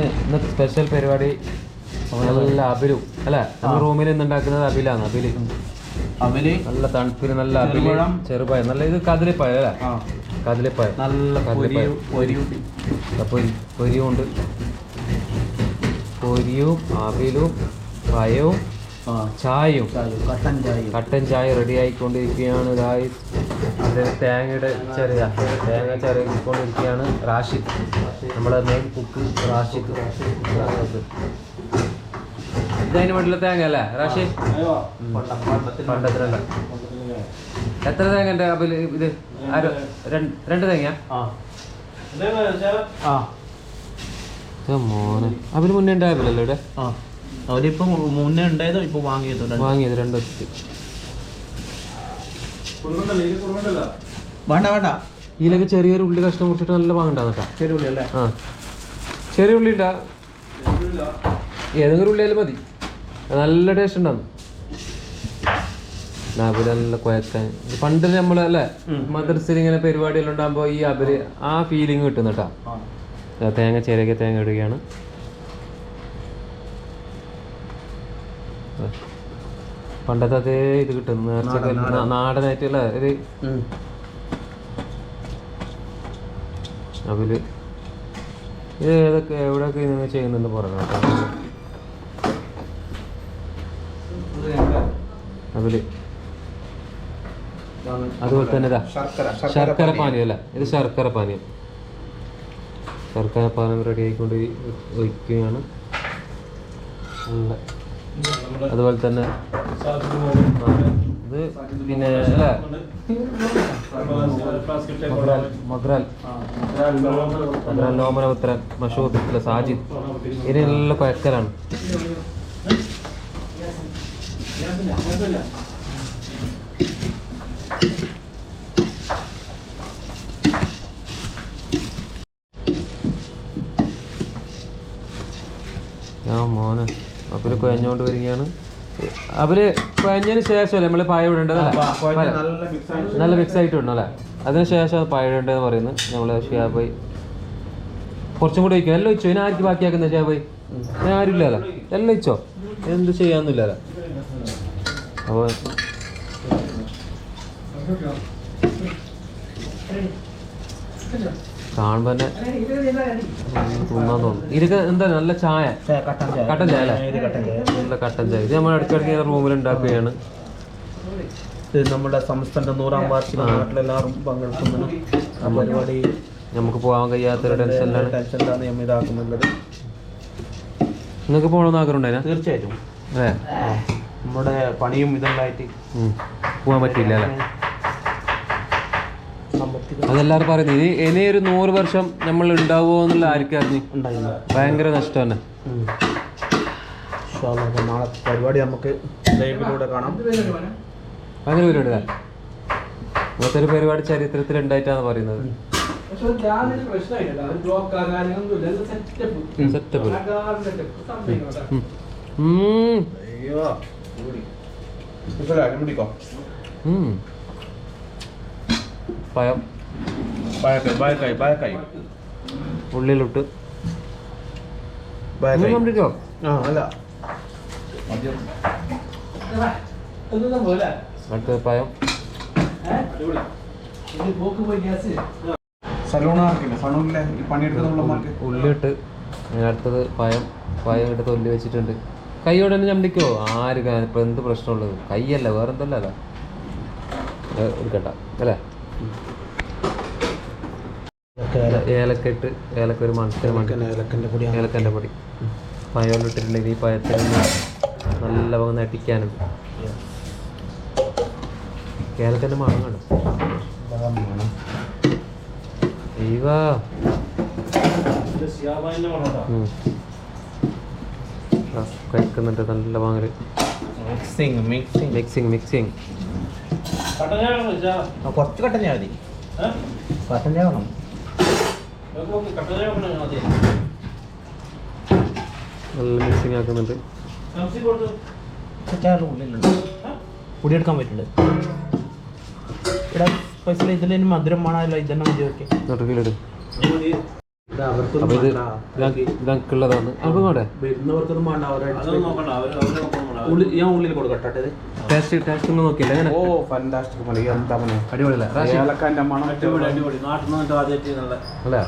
ഇന്നത്തെ സ്പെഷ്യൽ പരിപാടി നല്ല അബിലും അല്ലേ? നമ്മൾ റൂമിൽ ഇന്നുണ്ടാക്കുന്നത് അബിലാണ്. അബില് നല്ല തണുപ്പിന് നല്ല അബില് ചെറുപായം നല്ല ഇത് കദളിപ്പായം അല്ലേ? കദളിപ്പായം നല്ല പൊരിയുണ്ട്. പൊരിയും അബിലും പയവും ചായയും കട്ടൻ ചായ റെഡി ആയിക്കൊണ്ടിരിക്കുകയാണ്. തേങ്ങ ചിരകിക്കൊണ്ടിരിക്കുകയാണ് റാഷിദ്, നമ്മുടെ മെയിൻ കുക്ക് റാഷിദ്. ഇതതിന് വേണ്ടിയുള്ള തേങ്ങ അല്ലേ റാഷിദ്? പണ്ടത്തിലല്ല. എത്ര തേങ്ങ ഉണ്ട് അബില്? ഇത് രണ്ട് തേങ്ങ മോനെ. അബില് മുന്നേ ഉണ്ടായല്ലോ ഇവിടെ? അവരിപ്പോ മുന്നേ ഉണ്ടായതോ ഇപ്പൊ വാങ്ങിയത്? രണ്ട് വർഷത്തിൽ. വേണ്ട ഇതിലൊക്കെ ചെറിയൊരു ഉള്ളി കഷ്ണം മുറിച്ചിട്ട് നല്ല വാങ്ങണ്ടാ. ചെറിയ ഉള്ളി അല്ലേ? ചെറിയ ഉള്ളി ഉണ്ടാ, ഏതെങ്കിലും ഉള്ളിയാലും മതി, നല്ല ടേസ്റ്റ് ഉണ്ടാവും. അബില് നല്ല കുഴക്കാൻ പണ്ട് നമ്മളല്ലേ മദ്രസയിൽ ഇങ്ങനെ പരിപാടിയെല്ലാം ഉണ്ടാകുമ്പോ ഈ അബില് ആ ഫീലിംഗ് കിട്ടുന്ന കേട്ടാ. തേങ്ങ ചിരകിയ തേങ്ങ ഇടുകയാണ്. പണ്ടത്തെ അതേ ഇത് കിട്ടും, നേർച്ചക്ക് നാടനായിട്ടുള്ള ഒരു അബില്. ഇത് ഏതൊക്കെ എവിടെയൊക്കെ നിങ്ങൾ ചെയ്യുന്നുണ്ട് പറഞ്ഞു അബില്. അതുപോലെ തന്നെ ഇതാ ശർക്കര പാനീയം അല്ല, ഇത് ശർക്കര പാനീയം. ശർക്കര പാനം റെഡി ആയിക്കൊണ്ട് ഒഴിക്കുകയാണ്. അതുപോലെ തന്നെ ഇത് പിന്നെ അല്ലേ മഗ്രാൽ ലോമനപുത്രൻ മഷൂദ് സാജിദ്, ഇനി നല്ല കുഴക്കലാണ്. മോനെ അവര് കുഴഞ്ഞുകൊണ്ട് വരികയാണ്. അവര് കുഴഞ്ഞതിന് ശേഷമല്ലേ നമ്മൾ പായ ഇടേണ്ടതല്ലേ? നല്ല മിക്സ് ആയിട്ടുണ്ട് അല്ലേ? അതിന് ശേഷം പായ ഇടേണ്ടതെന്ന് പറയുന്നത് നമ്മള് ഷിയാബായി കുറച്ചും കൂടി വയ്ക്കും. എല്ലാം വെച്ചോ, ഇനി ആർക്ക് ബാക്കിയാക്കുന്ന ഷിയാബായി? ഞാൻ ആരും ഇല്ലല്ലോ, എല്ലാം വെച്ചോ, എന്ത് ചെയ്യാന്നില്ലല്ലോ. അപ്പോൾ കാണുമ്പോ തന്നെ തിന്നാൻ തോന്നും. ഇതൊക്കെ എന്താ നല്ല ചായ, കട്ടൻ ചായ അല്ലേ? നല്ല കട്ടൻ ചായ. ഇത് നമ്മൾ ഇടയ്ക്കിടയ്ക്ക് റൂമിൽ ഉണ്ടാക്കുകയാണ്. ഇത് നമ്മുടെ സംസ്ഥാനത്തെ 100ാം വാർഷിക നാട്ടിലെല്ലാവരും പങ്കെടുക്കുന്നുണ്ട്. ആ പരിപാടി നമുക്ക് പോകാൻ കഴിയാത്തൊരു ടെൻഷനിലാണ് നമ്മൾ ഇതാക്കുന്നുള്ളത്. നിങ്ങൾക്ക് പോകണമെന്ന് ആഗ്രഹമുണ്ടായിരുന്നു? തീർച്ചയായിട്ടും. അല്ലേ? നമ്മുടെ പണിയും ഇതെല്ലായിട്ട് പോകാൻ പറ്റില്ല അല്ലേ? അതെല്ലാവരും പറയുന്നത് ഇനി ഒരു 100 വർഷം നമ്മൾ ഉണ്ടാവുമോ എന്നുള്ള ആർക്കും അറിഞ്ഞു. ഭയങ്കര നഷ്ടം തന്നെ. നാളെ പരിപാടി നമുക്ക് ലൈവിലൂടെ കാണാം. അങ്ങനെ പരിപാടി അങ്ങനത്തെ ഒരു പരിപാടി ചരിത്രത്തിൽ ഉണ്ടായിട്ടാണ് പറയുന്നത്. സെറ്റപ്പ് പഴം ഉള്ളിലിട്ട് കണ്ടിട്ടോ? അടുത്ത പഴം ഉള്ളിട്ട്. അടുത്തത് പഴം ഇട്ട് തൊല്ലി വെച്ചിട്ടുണ്ട്. കൈയോടെ തന്നെ ചമ്മടിക്കോ? ആര് ഇപ്പൊ എന്ത് പ്രശ്നമുള്ളത്? കൈയല്ല, വേറെന്തല്ല അല്ല എടുക്കണ്ട അല്ലേ? ഏലക്ക ഇട്ട്, ഏലക്ക ഒരു ഏലക്കൻ്റെ പൊടി പഴം ഇട്ടിട്ടുണ്ടെങ്കിൽ ഈ പഴത്തിൽ നല്ല ഭാഗം നട്ടിക്കാനുണ്ട്. ഏലക്കൻ്റെ മണം കണ്ടു കഴിക്കുന്നുണ്ട് നല്ല വാങ്ങല്. മിക്സിങ് കുറച്ച് കട്ടൻ ചായ മതി. കട്ടൻ ചായ വേണം. നല്ല മിക്സിങ് ആക്കുന്നുണ്ട്. പൊടിയെടുക്കാൻ പറ്റുന്നുണ്ട്. ഇവിടെ സ്പെഷ്യൽ ഇതിൽ മധുരം വേണമല്ലോ, ഇതന്നെ മതി. ഓക്കെ. അപ്പോൾ ഇത് ഇതൊക്കെയുള്ളതാണ് നമുക്ക് വേണ്ടേ വരുന്നവർക്കൊന്നും വേണ്ട ഞാൻ ഉള്ളിൽ കൊടുക്കട്ടെ ടേസ്റ്റ് ഒന്നും നോക്കിയില്ല അങ്ങനെ ഓ ഫാന്റാസ്റ്റിക് എന്താ അടിപൊളിയല്ലേ ഏലക്കാൻ്റെ മണം അടിപൊളി നാട്ടിൽ നിന്ന് ആദ്യമായിട്ട് അല്ലേ